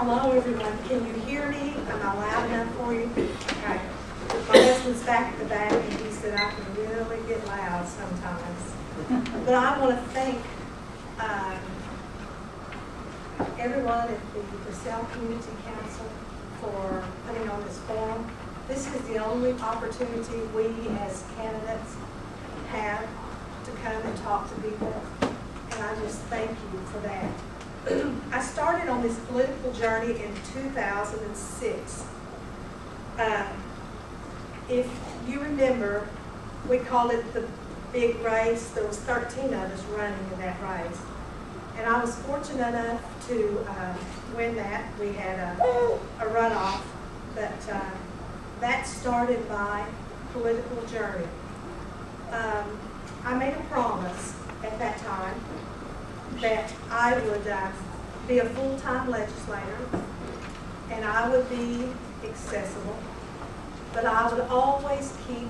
Hello, everyone. Can you hear me? Am I loud enough for you? Okay. My husband's back at the back, and he said I can really get loud sometimes. But I want to thank everyone at the South Community Council for putting on this forum. This is the only opportunity we as candidates have to come and talk to people, and I just thank you for that. I started on this political journey in 2006. If you remember, we called it the big race. There was 13 of us running in that race. And I was fortunate enough to win that. We had a runoff, but that started my political journey. I made a promise at that time that I would be a full-time legislator, and I would be accessible, but I would always keep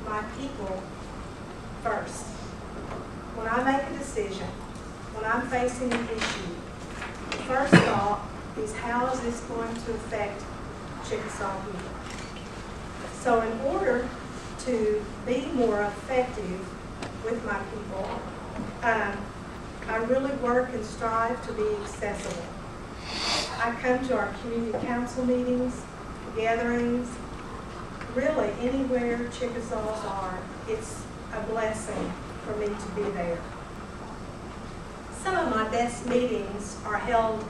my people first. When I make a decision, when I'm facing an issue, the first thought is, how is this going to affect Chickasaw people? So in order to be more effective with my people, I really work and strive to be accessible. I come to our community council meetings, gatherings, really anywhere Chickasaws are. It's a blessing for me to be there. Some of my best meetings are held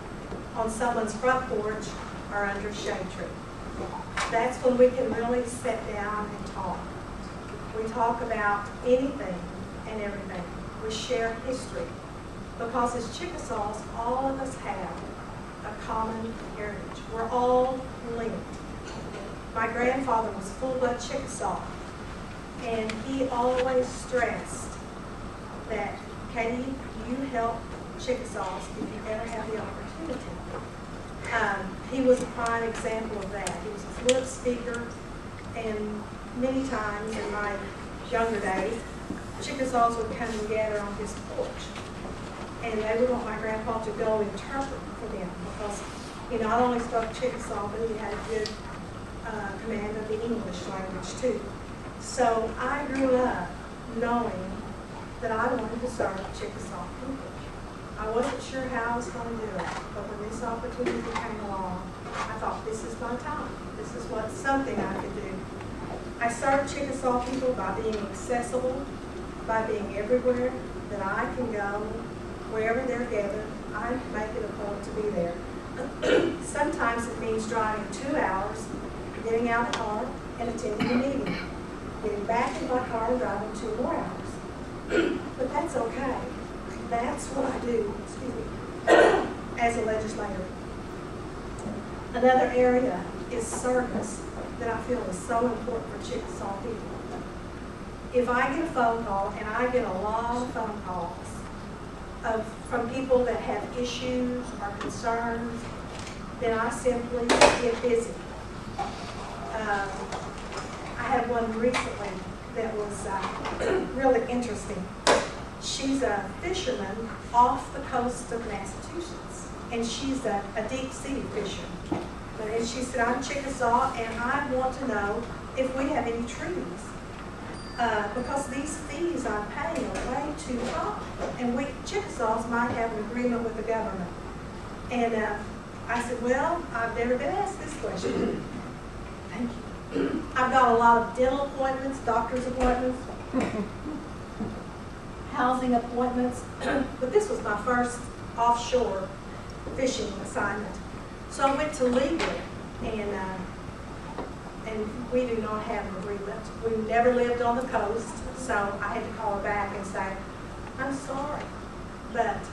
on someone's front porch or under a shade tree. That's when we can really sit down and talk. We talk about anything and everything. We share history, because as Chickasaws, all of us have a common heritage. We're all linked. My grandfather was full-blood Chickasaw, and he always stressed that, Katie, you help Chickasaws if you ever have the opportunity. He was a prime example of that. He was a fluent speaker, and many times in my younger days, Chickasaws would come together on his porch, and they would want my grandpa to go interpret for them, because he not only spoke Chickasaw, but he had a good command of the English language too. So I grew up knowing that I wanted to serve Chickasaw people. I wasn't sure how I was going to do it, but when this opportunity came along, I thought, this is my time. This is something I could do. I serve Chickasaw people by being accessible, by being everywhere that I can go, wherever they're gathered. I make it a point to be there. Sometimes it means driving 2 hours, getting out of the car, and attending a meeting. Getting back in my car and driving 2 more hours. But that's okay. That's what I do, excuse me, as a legislator. Another area is service that I feel is so important for Chickasaw people. If I get a phone call, and I get a lot of phone calls from people that have issues or concerns, then I simply get busy. I had one recently that was really interesting. She's a fisherman off the coast of Massachusetts, and she's a deep sea fisherman. And she said, I'm Chickasaw, and I want to know if we have any treaties. Because these fees I'm paying are way too high, and we Chickasaws might have an agreement with the government. And I said, well, I've never been asked this question. Thank you. I've got a lot of dental appointments, doctor's appointments, housing appointments, but this was my first offshore fishing assignment. So I went to legal, and we do not have an agreement. We never lived on the coast, so I had to call her back and say, I'm sorry, but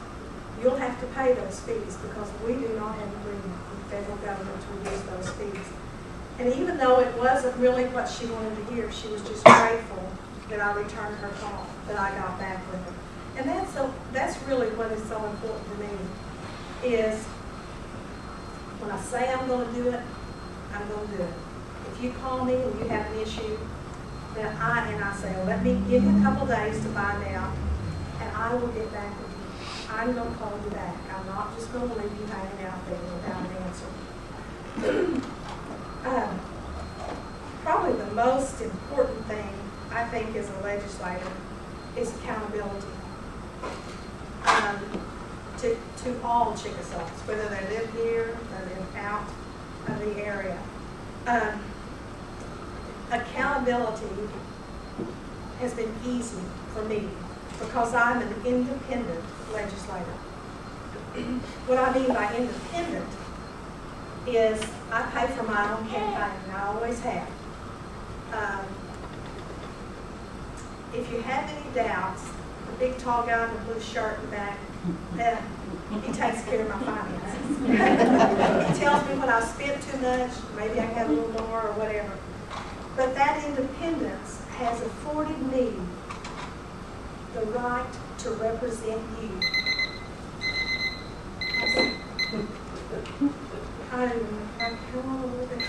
you'll have to pay those fees because we do not have an agreement with the federal government to use those fees. And even though it wasn't really what she wanted to hear, she was just grateful that I returned her call, that I got back with her. And that's really what is so important to me, is when I say I'm going to do it, I'm going to do it. If you call me and you have an issue, then I say, well, let me give you a couple days to find out, and I will get back with you. I'm going to call you back. I'm not just going to leave you hanging out there without an answer. legislator is accountability to all Chickasaws, whether they live here or live out of the area. Accountability has been easy for me because I'm an independent legislator. What I mean by independent is I pay for my own campaign, and I always have. If you have any doubts, the big tall guy in the blue shirt in the back, he takes care of my finances. He tells me when I spent too much, maybe I can have a little more or whatever. But that independence has afforded me the right to represent you. I don't know how long was it?